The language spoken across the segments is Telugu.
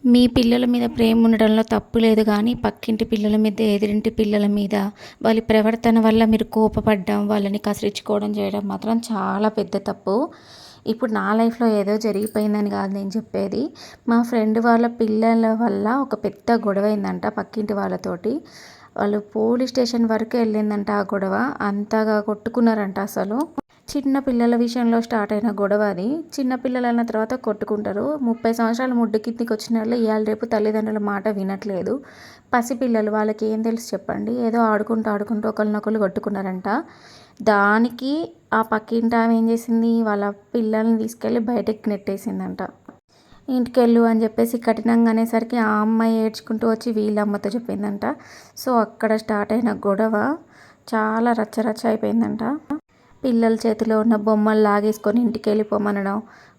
మీ పిల్లల మీద ప్రేమ ఉండడంలో తప్పు లేదు కానీ, పక్కింటి పిల్లల మీద, ఎదురింటి పిల్లల మీద, వాళ్ళ ప్రవర్తన వల్ల మీరు కోపపడ్డం, వాళ్ళని కసిరించుకోవడం చేయడం మాత్రం చాలా పెద్ద తప్పు. ఇప్పుడు నా లైఫ్‌లో ఏదో జరిగిపోయిందని కాదు నేను చెప్పేది. మా ఫ్రెండ్ వాళ్ళ పిల్లల వల్ల ఒక పెద్ద గొడవయిందంట పక్కింటి వాళ్ళతోటి. వాళ్ళు పోలీస్ స్టేషన్ వరకు వెళ్ళిందంట ఆ గొడవ. అంతగా కొట్టుకున్నారంట అసలు. చిన్న పిల్లల విషయంలో స్టార్ట్ అయిన గొడవ అది. చిన్న పిల్లలైన తర్వాత కొట్టుకుంటారు. 30 సంవత్సరాలు ముడ్డు కిందకి వచ్చినోళ్ళు ఇయాల రేపు తల్లిదండ్రుల మాట వినట్లేదు. పసిపిల్లలు వాళ్ళకి ఏం తెలుసు చెప్పండి. ఏదో ఆడుకుంటూ ఆడుకుంటూ ఒకళ్ళనొకళ్ళు కొట్టుకున్నారంట. దానికి ఆ పక్కింటామె ఏం చేసింది, వాళ్ళ పిల్లల్ని తీసుకెళ్ళి బయటకి నెట్టేసిందంట. ఇంటికెళ్ళు అని చెప్పేసి కఠినంగా అనేసరికి ఆ అమ్మాయి ఏడ్చుకుంటూ వచ్చి వీళ్ళ అమ్మతో చెప్పిందంట. సో అక్కడ స్టార్ట్ అయిన గొడవ చాలా రచ్చ రచ్చ అయిపోయిందంట. పిల్లల చేతిలో ఉన్న బొమ్మలు లాగేసుకొని ఇంటికి వెళ్ళిపోమనడం,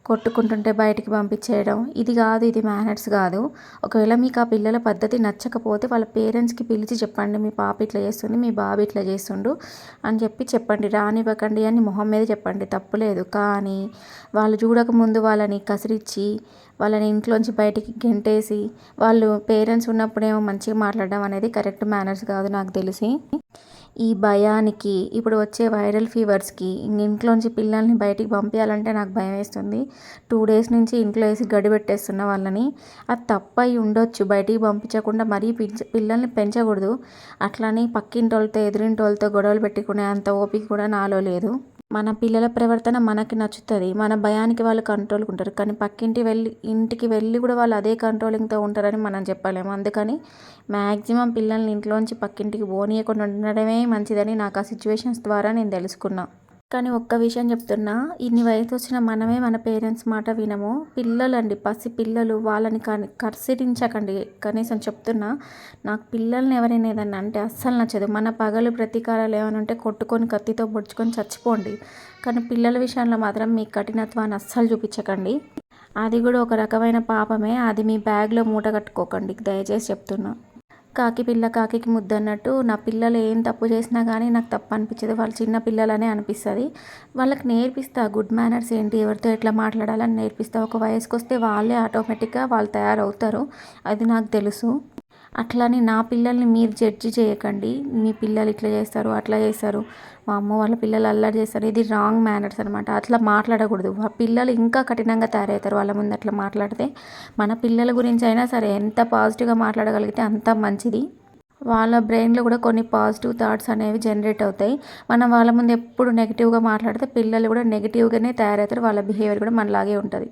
కొట్టుకుంటుంటే బయటికి పంపించేయడం, ఇది మేనర్స్ కాదు. ఒకవేళ మీకు ఆ పిల్లల పద్ధతి నచ్చకపోతే వాళ్ళ పేరెంట్స్కి పిలిచి చెప్పండి, మీ పాప ఇట్లా చేస్తుంది, మీ బాబు ఇట్లా చేస్తుండు అని చెప్పండి. రానివ్వకండి అని మొహం మీద చెప్పండి, తప్పులేదు. కానీ వాళ్ళు చూడకముందు వాళ్ళని కసిరించి, వాళ్ళని ఇంట్లోంచి బయటికి గెంటేసి, వాళ్ళు పేరెంట్స్ ఉన్నప్పుడేమో మంచిగా మాట్లాడడం అనేది కరెక్ట్ మేనర్స్ కాదు నాకు తెలిసి. ఈ భయానికి, ఇప్పుడు వచ్చే వైరల్ ఫీవర్స్కి ఇంట్లోంచి పిల్లల్ని బయటికి పంపించాలంటే నాకు భయం వేస్తుంది. 2 డేస్ నుంచి ఇంట్లో వేసి గడిపెట్టేస్తున్న వాళ్ళని. అది తప్పయి ఉండొచ్చు, బయటికి పంపించకుండా మరీ పిల్లల్ని పెంచకూడదు. అట్లని పక్కింటోళ్ళతో ఎదురింటోళ్ళతో గొడవలు పెట్టుకునే అంత ఓపిక కూడా నాలో లేదు. మన పిల్లల ప్రవర్తన మనకి నచ్చుతుంది, మన భయానికి వాళ్ళు కంట్రోల్గా ఉంటారు. కానీ ఇంటికి వెళ్ళి కూడా వాళ్ళు అదే కంట్రోలింగ్తో ఉంటారని మనం చెప్పలేము. అందుకని మ్యాక్సిమం పిల్లల్ని ఇంట్లోంచి పక్కింటికి పోనీయకుండా ఉండడమే మంచిదని నాకు ఆ సిచ్యువేషన్స్ ద్వారా నేను తెలుసుకున్నా. కానీ ఒక్క విషయం చెప్తున్నా, ఇన్ని వయసు వచ్చిన మనమే మన పేరెంట్స్ మాట వినము. పిల్లలండి, పసి పిల్లలు, వాళ్ళని కర్సిరించకండి. కనీసం చెప్తున్నా, నాకు పిల్లల్ని ఎవరైనా ఏదన్నా అంటే అస్సలు నచ్చదు. మన పగలు ప్రతీకారాలు ఏమైనా ఉంటే కొట్టుకొని కత్తితో పొడుచుకొని చచ్చిపోండి. కానీ పిల్లల విషయంలో మాత్రం మీ కఠినత్వాన్ని అస్సలు చూపించకండి. అది కూడా ఒక రకమైన పాపమే. అది మీ బ్యాగ్లో మూట కట్టుకోకండి, దయచేసి చెప్తున్నా. కాకి పిల్ల కాకికి ముద్దు అన్నట్టు, నా పిల్లలు ఏం తప్పు చేసినా కానీ నాకు తప్పు అనిపించదు. వాళ్ళు చిన్న పిల్లలనే అనిపిస్తుంది. వాళ్ళకి నేర్పిస్తా గుడ్ మేనర్స్ ఏంటి, ఎవరితో ఎట్లా మాట్లాడాలని నేర్పిస్తా. ఒక వయసుకు వస్తే వాళ్ళే ఆటోమేటిక్గా వాళ్ళు తయారవుతారు, అది నాకు తెలుసు. అట్లని నా పిల్లల్ని మీరు జడ్జి చేయకండి. మీ పిల్లలు ఇట్లా చేస్తారు, అట్లా చేస్తారు, మా అమ్మ వాళ్ళ పిల్లలు అల్లరి చేస్తారు, ఇది రాంగ్ మేనర్స్ అనమాట. అట్లా మాట్లాడకూడదు. ఆ పిల్లలు ఇంకా కఠినంగా తయారవుతారు వాళ్ళ ముందు అట్లా మాట్లాడితే. మన పిల్లల గురించి అయినా సరే ఎంత పాజిటివ్గా మాట్లాడగలిగితే అంత మంచిది. వాళ్ళ బ్రెయిన్లో కూడా కొన్ని పాజిటివ్ థాట్స్ అనేవి జనరేట్ అవుతాయి. మనం వాళ్ళ ముందు ఎప్పుడు నెగిటివ్గా మాట్లాడితే పిల్లలు కూడా నెగిటివ్గానే తయారవుతారు. వాళ్ళ బిహేవియర్ కూడా మనలాగే ఉంటుంది.